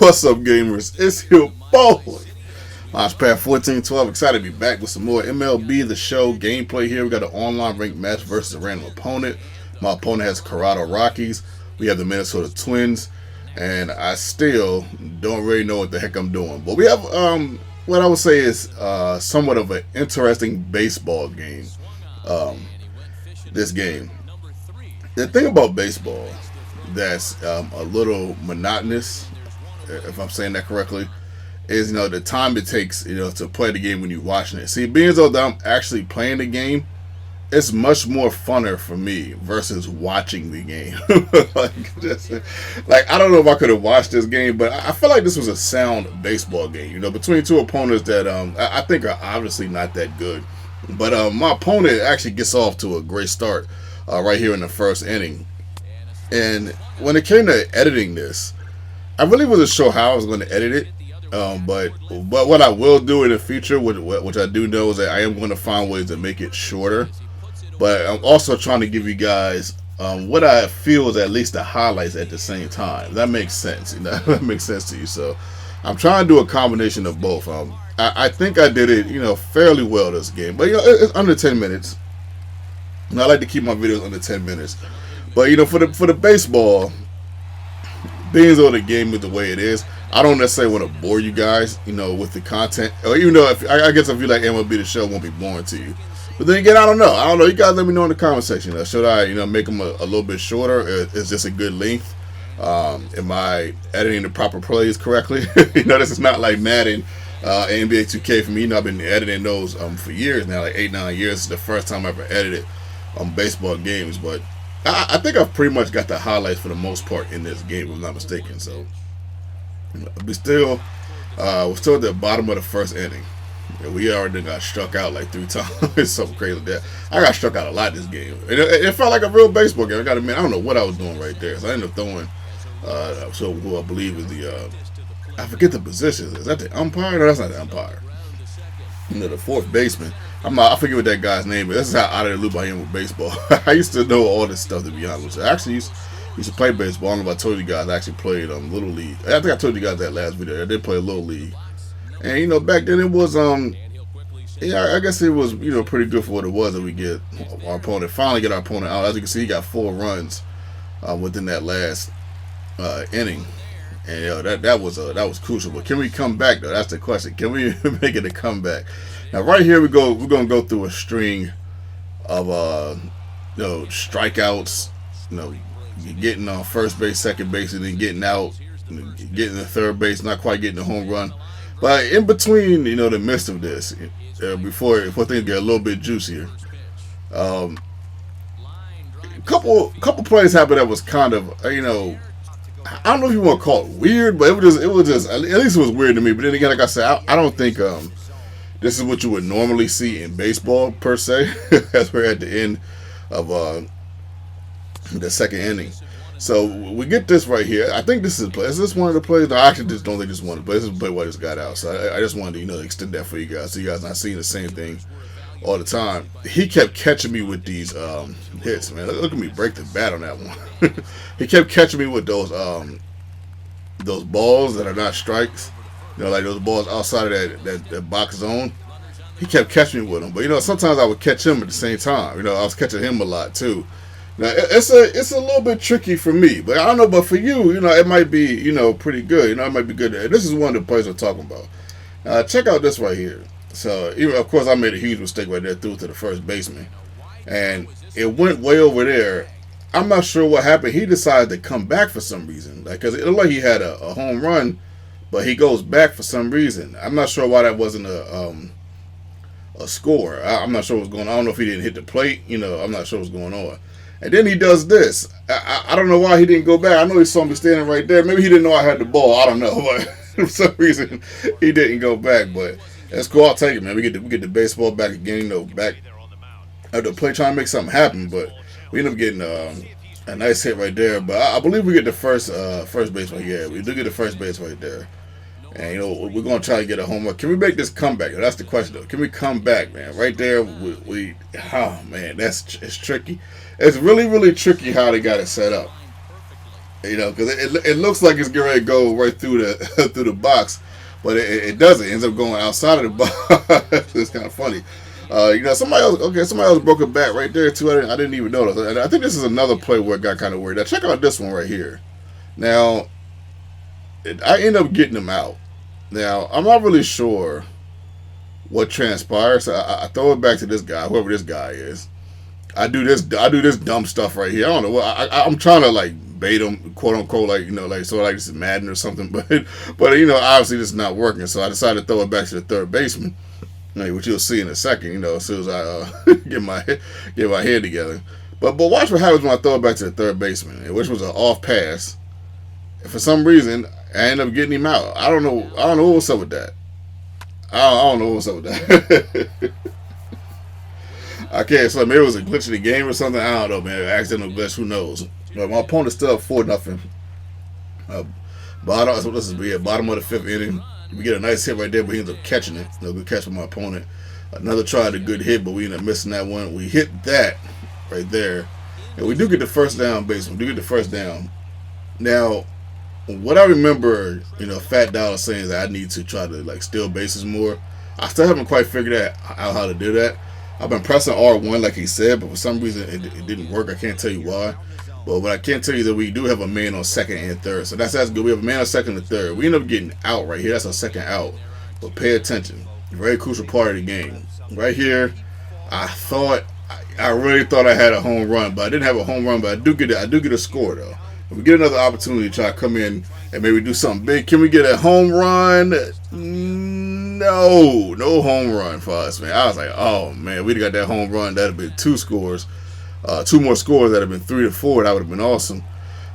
What's up, gamers? It's your boy. Launchpad 1412. Excited to be back with some more MLB The Show gameplay here. We got an online ranked match versus a random opponent. My opponent has Colorado Rockies. We have the Minnesota Twins. And I still don't really know what the heck I'm doing. But we have what I would say is somewhat of an interesting baseball game. This game. The thing about baseball that's a little monotonous, if I'm saying that correctly, is the time it takes to play the game when you're watching it. See, being as though I'm actually playing the game, it's much more funner for me versus watching the game. like I don't know if I could have watched this game, but I feel like this was a sound baseball game. Between two opponents that I think are obviously not that good. But my opponent actually gets off to a great start right here in the first inning. And when it came to editing this, I really wasn't sure how I was going to edit it. But what I will do in the future, which I do know, is that I am going to find ways to make it shorter. But I'm also trying to give you guys what I feel is at least the highlights at the same time. That makes sense. That makes sense to you. So I'm trying to do a combination of both. I think I did it, fairly well this game. But it's under 10 minutes. And I like to keep my videos under 10 minutes. But for the baseball, being as though the game is the way it is, I don't necessarily want to bore you guys, with the content. Or even though I guess if you like MLB The Show, it won't be boring to you. But then again, I don't know. You guys let me know in the comment section. Should I, make them a little bit shorter? Is this a good length? Am I editing the proper plays correctly? This is not like Madden, NBA 2K for me. I've been editing those for years now, like 8-9 years. It's the first time I ever edited baseball games. But I think I've pretty much got the highlights for the most part in this game, if I'm not mistaken. So we're still at the bottom of the first inning. We already got struck out like 3 times. It's something crazy like that. I got struck out a lot this game. It felt like a real baseball game. I got to admit, I don't know what I was doing right there. So I ended up throwing who I believe is the I forget the position. Is that the umpire? No, that's not the umpire. The fourth baseman. I forget what that guy's name is. This is how out of the loop I am with baseball. I used to know all this stuff, to be honest with you. I actually used to play baseball. I don't know if I told you guys I actually played Little League. I think I told you guys that last video. I did play Little League. And back then it was I guess it was pretty good for what it was that we get our opponent finally our opponent out. As you can see, he got 4 runs within that last inning. And that was crucial. But can we come back though? That's the question. Can we make it a comeback? Now right here we're gonna go through a string of strikeouts, getting on first base, second base, and then getting out, getting the third base, not quite getting the home run. But in between, the midst of this, before things get a little bit juicier, a couple plays happened that was kind of, I don't know if you want to call it weird, but it was just at least it was weird to me. But then again, like I said, I don't think this is what you would normally see in baseball per se, as we're at the end of the second inning. So we get this right here. I think this is a play. Is this one of the plays? No, I actually just don't think this is one of the plays. This is a play where I just got out. So I just wanted to extend that for you guys, so you guys not seeing the same thing all the time. He kept catching me with these hits, man. Look at me break the bat on that one. He kept catching me with those balls that are not strikes. Like those balls outside of that box zone. He kept catching me with them. But sometimes I would catch him at the same time. I was catching him a lot too. Now it's a little bit tricky for me, but I don't know. But for you, it might be pretty good. It might be good. This is one of the plays I'm talking about. Check out this right here. So of course I made a huge mistake right there, threw it to the first baseman, and it went way over there. I'm not sure what happened. He decided to come back for some reason, because it looked like he had a home run, but he goes back for some reason. I'm not sure why that wasn't a score. I'm not sure what's going on. I don't know if he didn't hit the plate. I'm not sure what's going on. And then he does this. I don't know why he didn't go back. I know he saw me standing right there. Maybe he didn't know I had the ball. I don't know. But for some reason, he didn't go back. But that's cool. I'll take it, man. We get the baseball back again. Back at the play, trying to make something happen. But we end up getting a nice hit right there. But I believe we get the first base right here. We do get the first base right there. And we're gonna try to get a home run. Can we make this comeback? That's the question, though. Can we come back, man? Right there, oh man, it's tricky. It's really, really tricky how they got it set up. You know, because it looks like it's getting ready to go right through the through the box, but it doesn't. It ends up going outside of the box. It's kind of funny. You know, somebody else broke a bat right there too. I didn't even notice. And I think this is another play where it got kind of weird. Now check out this one right here. Now, I end up getting him out. Now I'm not really sure what transpires. So I throw it back to this guy, whoever this guy is. I do this dumb stuff right here. I don't know. I'm trying to like bait him, quote unquote, like, you know, like sort of like this is Madden or something. But you know, obviously this is not working. So I decided to throw it back to the third baseman, which you'll see in a second. You know, as soon as I get my head together. But watch what happens when I throw it back to the third baseman, which was an off pass. And for some reason, I end up getting him out. I don't know what's up with that. I don't know what's up with that. I can't explain. Maybe it was a glitch in the game or something. I don't know, man. Accidental glitch. Who knows? But my opponent's still up 4-0. Bottom. So this is be at bottom of the fifth inning. We get a nice hit right there, but he ends up catching it. No good catch from my opponent. Another try at a good hit, but we end up missing that one. We hit that right there, and we do get the first down base. We do get the first down. Now, what I remember, you know, Fat Dollar saying is that I need to try to like steal bases more. I still haven't quite figured out how to do that. I've been pressing R1 like he said, but for some reason it didn't work. I can't tell you why. But what I can tell you is that we do have a man on second and third. So that's good. We have a man on second and third. We end up getting out right here. That's our second out. But pay attention. Very crucial part of the game. Right here, I really thought I had a home run, but I didn't have a home run, but I do get a score though. If we get another opportunity to try to come in and maybe do something big, can we get a home run? No home run for us, man. I was like, oh man, we'd have got that home run. That'd have been two scores, two more scores. That'd have been 3-4. That would have been awesome.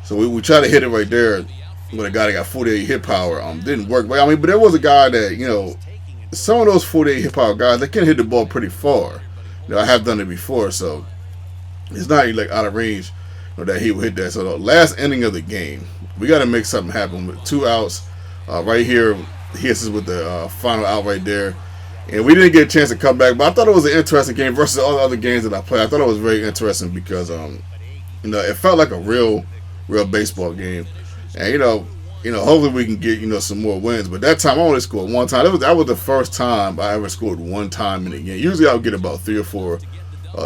So we tried to hit it right there with a guy that got 48 hit power. Didn't work, but but there was a guy that, you know, some of those 48 hit power guys, they can hit the ball pretty far. You know, I have done it before, so it's not like out of range, you know, that he would hit that. So the last inning of the game, we got to make something happen with 2 outs. Right here, he hits us with the final out right there. And we didn't get a chance to come back, but I thought it was an interesting game versus all the other games that I played. I thought it was very interesting because, you know, it felt like a real baseball game. And, you know, hopefully we can get, you know, some more wins. But that time I only scored one time. That was the first time I ever scored one time in a game. Usually I would get about 3 or 4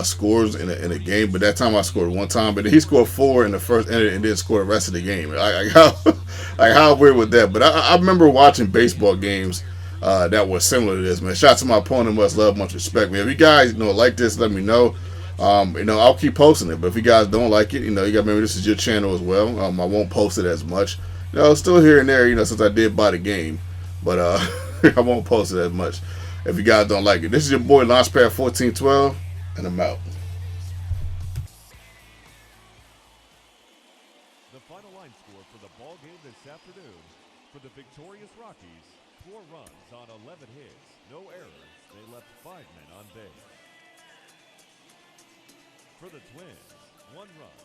scores in a game, but that time I scored one time. But he scored 4 in the first inning and then scored the rest of the game. How weird was that? But I remember watching baseball games that were similar to this, man. Shout out to my opponent, much love, much respect, man. If you guys, you know, like this, let me know. You know, I'll keep posting it. But if you guys don't like it, you know, you got maybe this is your channel as well. I won't post it as much. You know, still here and there, you know, since I did buy the game, but I won't post it as much if you guys don't like it. This is your boy Launchpad 1412, and I'm out. The final line score for the ball game this afternoon: for the victorious Rockies, 4 runs on 11 hits, no errors. They left 5 men on base. For the Twins, 1 run,